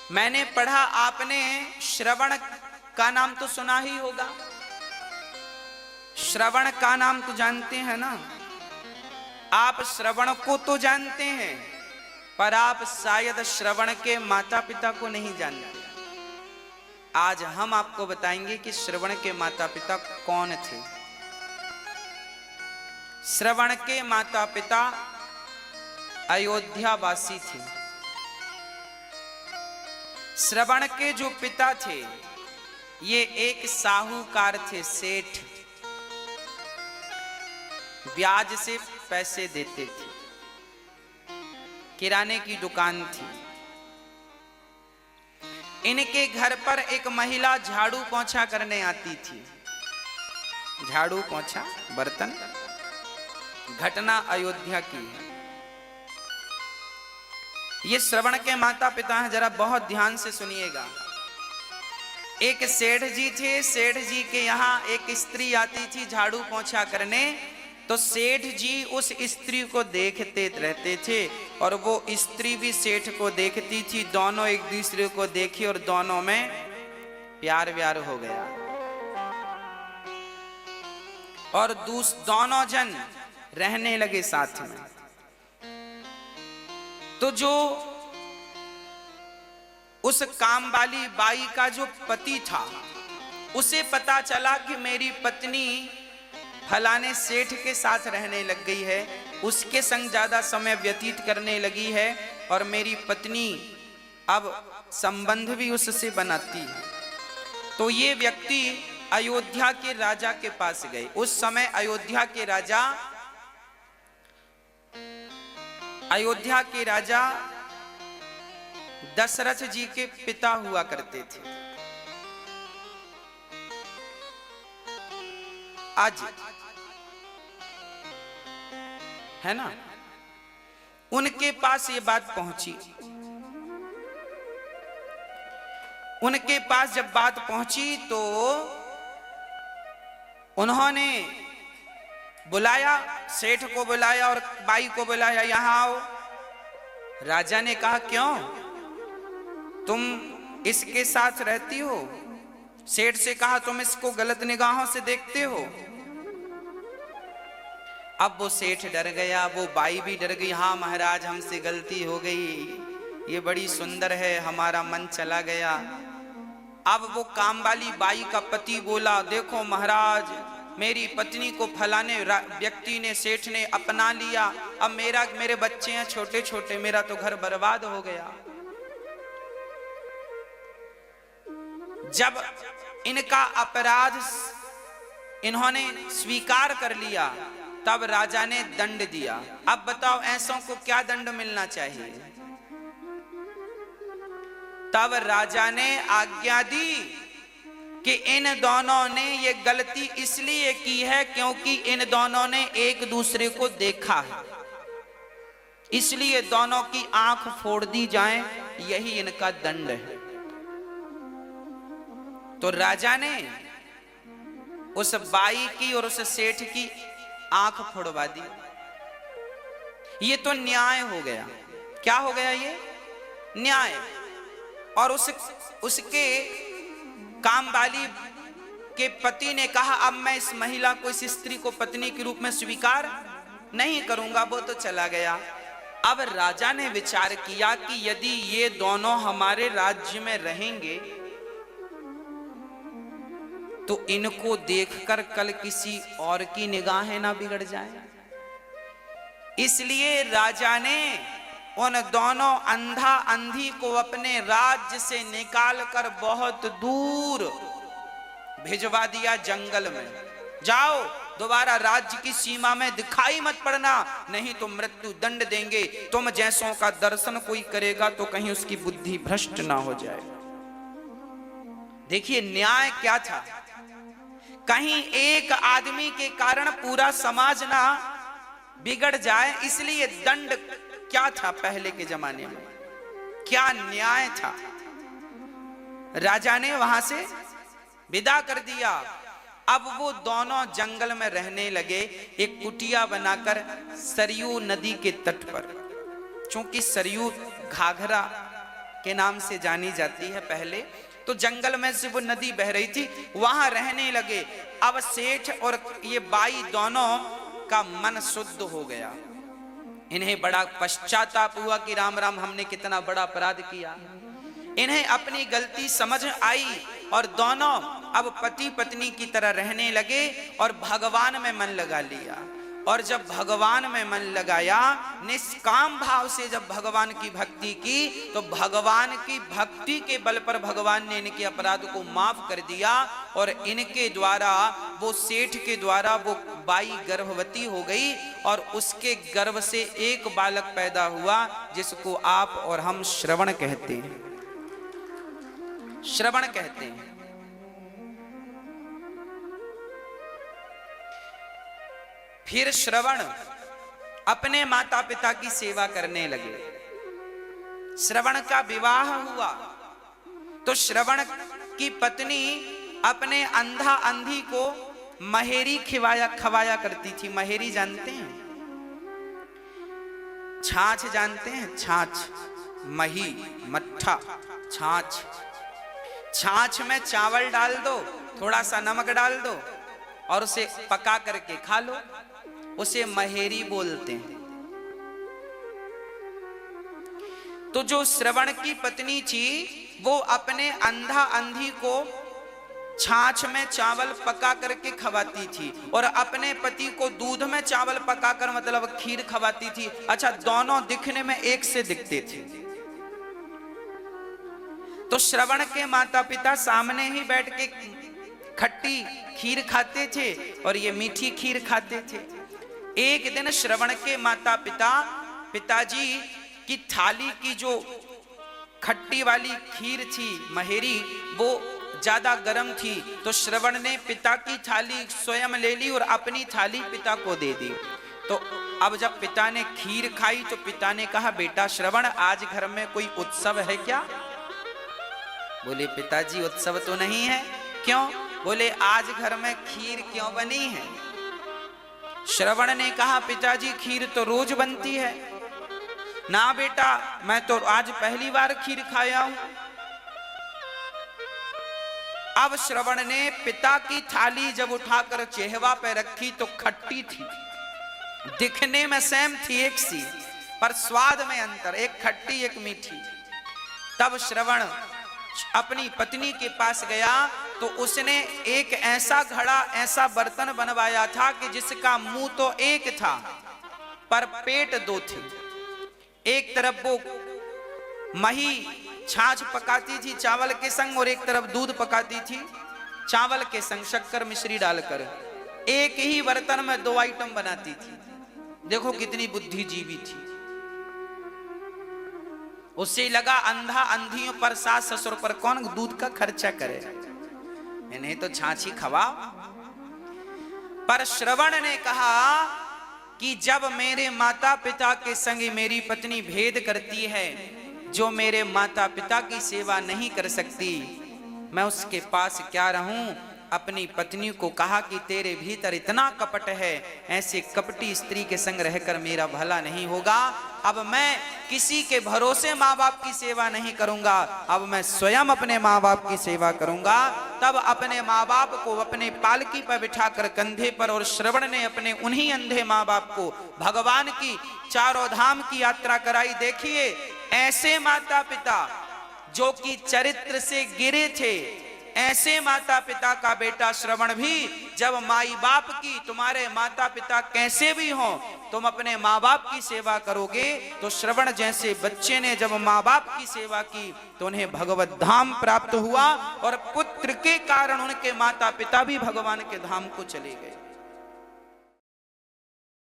मैंने पढ़ा, आपने श्रवण का नाम तो सुना ही होगा। श्रवण का नाम तो जानते हैं ना। आप श्रवण को तो जानते हैं, पर आप शायद श्रवण के माता पिता को नहीं जानते। आज हम आपको बताएंगे कि श्रवण के माता पिता कौन थे। श्रवण के माता पिता अयोध्या वासी थे। श्रवण के जो पिता थे ये एक साहूकार थे, सेठ। ब्याज से पैसे देते थे। किराने की दुकान थी। इनके घर पर एक महिला झाड़ू पोंछा करने आती थी। झाड़ू पोंछा बर्तन। घटना अयोध्या की है। ये श्रवण के माता पिता हैं, जरा बहुत ध्यान से सुनिएगा। एक सेठ जी थे। सेठ जी के यहाँ एक स्त्री आती थी झाड़ू पोंछा करने। तो सेठ जी उस स्त्री को देखते रहते थे और वो स्त्री भी सेठ को देखती थी। दोनों एक दूसरे को देखी और दोनों में प्यार व्यार हो गया और दोनों जन रहने लगे साथ में। तो जो उस काम वाली बाई का जो पति था, उसे पता चला कि मेरी पत्नी फलाने सेठ के साथ रहने लग गई है, उसके संग ज्यादा समय व्यतीत करने लगी है और मेरी पत्नी अब संबंध भी उससे बनाती है। तो ये व्यक्ति अयोध्या के राजा के पास गए। उस समय अयोध्या के राजा दशरथ जी के पिता हुआ करते थे। आज है ना, उनके पास ये बात पहुंची। उनके पास जब बात पहुंची तो उन्होंने बुलाया, सेठ को बुलाया और बाई को बुलाया, यहां आओ। राजा ने कहा क्यों, तुम इसके साथ रहती हो? सेठ से कहा तुम इसको गलत निगाहों से देखते हो। अब वो सेठ डर गया, वो बाई भी डर गई। हाँ महाराज, हमसे गलती हो गई, ये बड़ी सुंदर है, हमारा मन चला गया। अब वो काम वाली बाई का पति बोला, देखो महाराज, मेरी पत्नी को फलाने व्यक्ति ने, सेठ ने अपना लिया। अब मेरे बच्चे हैं छोटे छोटे, मेरा तो घर बर्बाद हो गया। जब इनका अपराध इन्होंने स्वीकार कर लिया तब राजा ने दंड दिया। अब बताओ ऐसों को क्या दंड मिलना चाहिए? तब राजा ने आज्ञा दी कि इन दोनों ने ये गलती इसलिए की है क्योंकि इन दोनों ने एक दूसरे को देखा है, इसलिए दोनों की आंख फोड़ दी जाए, यही इनका दंड है। तो राजा ने उस बाई की और उस सेठ की आंख फोड़वा दी। ये तो न्याय हो गया। क्या हो गया? ये न्याय। और उसके काम वाली के पति ने कहा अब मैं इस महिला को, इस स्त्री को पत्नी के रूप में स्वीकार नहीं करूंगा। वो तो चला गया। अब राजा ने विचार किया कि यदि ये दोनों हमारे राज्य में रहेंगे तो इनको देखकर कल किसी और की निगाहें ना बिगड़ जाए। इसलिए राजा ने उन दोनों अंधा अंधी को अपने राज्य से निकालकर बहुत दूर भिजवा दिया, जंगल में। जाओ, दोबारा राज्य की सीमा में दिखाई मत पड़ना, नहीं तो मृत्यु दंड देंगे। तुम जैसों का दर्शन कोई करेगा तो कहीं उसकी बुद्धि भ्रष्ट ना हो जाए। देखिए न्याय क्या था। कहीं एक आदमी के कारण पूरा समाज ना बिगड़ जाए, इसलिए दंड क्या था पहले के जमाने में, क्या न्याय था। राजा ने वहां से विदा कर दिया। अब वो दोनों जंगल में रहने लगे, एक कुटिया बनाकर सरयू नदी के तट पर। चूंकि सरयू घाघरा के नाम से जानी जाती है। पहले तो जंगल में से वो नदी बह रही थी, वहां रहने लगे। अब सेठ और ये बाई दोनों का मन शुद्ध हो गया। इन्हें बड़ा पश्चाताप हुआ कि राम राम, हमने कितना बड़ा अपराध किया। इन्हें अपनी गलती समझ आई और दोनों अब पति पत्नी की तरह रहने लगे और भगवान में मन लगा लिया। और जब भगवान में मन लगाया, निष्काम भाव से जब भगवान की भक्ति की, तो भगवान की भक्ति के बल पर भगवान ने इनके अपराध को माफ कर दिया। और इनके द्वारा, वो सेठ के द्वारा, वो बाई गर्भवती हो गई और उसके गर्भ से एक बालक पैदा हुआ, जिसको आप और हम श्रवण कहते हैं। श्रवण कहते हैं। फिर श्रवण अपने माता पिता की सेवा करने लगे। श्रवण का विवाह हुआ तो श्रवण की पत्नी अपने अंधा अंधी को महेरी खवाया करती थी। महेरी जानते हैं? छाछ जानते हैं? छाछ, मही, मट्ठा, छाछ। छाछ में चावल डाल दो, थोड़ा सा नमक डाल दो और उसे पका करके खा लो, उसे महेरी बोलते हैं। तो जो श्रवण की पत्नी थी, वो अपने अंधा अंधी को छाछ में चावल पका करके खवाती थी और अपने पति को दूध में चावल पकाकर, मतलब खीर खवाती थी। अच्छा, दोनों दिखने में एक से दिखते थे। तो श्रवण के माता पिता सामने ही बैठ के खट्टी खीर खाते थे और ये मीठी खीर खाते थे। एक दिन श्रवण के माता पिताजी की थाली की जो खट्टी वाली खीर थी, महेरी, वो ज्यादा गर्म थी। तो श्रवण ने पिता की थाली स्वयं ले ली और अपनी थाली पिता को दे दी। तो अब जब पिता ने खीर खाई तो पिता ने कहा, बेटा श्रवण, आज घर में कोई उत्सव है क्या? बोले, पिताजी उत्सव तो नहीं है। क्यों? बोले, आज घर में खीर क्यों बनी है? श्रवण ने कहा, पिताजी खीर तो रोज बनती है। ना बेटा, मैं तो आज पहली बार खीर खाया हूं। अब श्रवण ने पिता की थाली जब उठाकर चेहवा पे रखी तो खट्टी थी, दिखने में सेम थी एक सी, पर स्वाद में अंतर, एक खट्टी एक मीठी। तब श्रवण अपनी पत्नी के पास गया तो उसने एक ऐसा घड़ा, ऐसा बर्तन बनवाया था कि जिसका मुंह तो एक था पर पेट दो थे। एक तरफ वो मही छाछ पकाती थी चावल के संग और एक तरफ दूध पकाती थी चावल के संग, शक्कर मिश्री डालकर। एक ही बर्तन में दो आइटम बनाती थी। देखो कितनी बुद्धिजीवी थी। उससे लगा, अंधा अंधियों पर, सास ससुर पर कौन दूध का खर्चा करे, इन्हें तो छाछी खवाओ। पर श्रवण ने कहा कि जब मेरे माता पिता के संग मेरी पत्नी भेद करती है, जो मेरे माता पिता की सेवा नहीं कर सकती, मैं उसके पास क्या रहूं? अपनी पत्नी को कहा कि तेरे भीतर इतना कपट है, ऐसे कपटी स्त्री के संग रहकर मेरा भला नहीं होगा। अब मैं किसी के भरोसे माँ बाप की सेवा नहीं करूंगा, अब मैं स्वयं अपने माँ बाप की सेवा करूंगा। तब अपने माँ बाप को अपने पालकी पर बिठाकर कंधे पर, और श्रवण ने अपने उन्हीं अंधे माँ बाप को भगवान की चारों धाम की यात्रा कराई। देखिए, ऐसे माता पिता जो कि चरित्र से गिरे थे, ऐसे माता पिता का बेटा श्रवण भी जब माई बाप की, तुम्हारे माता पिता कैसे भी हों, तुम अपने माँ बाप की सेवा करोगे, तो श्रवण जैसे बच्चे ने जब माँ बाप की सेवा की तो उन्हें भगवत धाम प्राप्त हुआ और पुत्र के कारण उनके माता पिता भी भगवान के धाम को चले गए।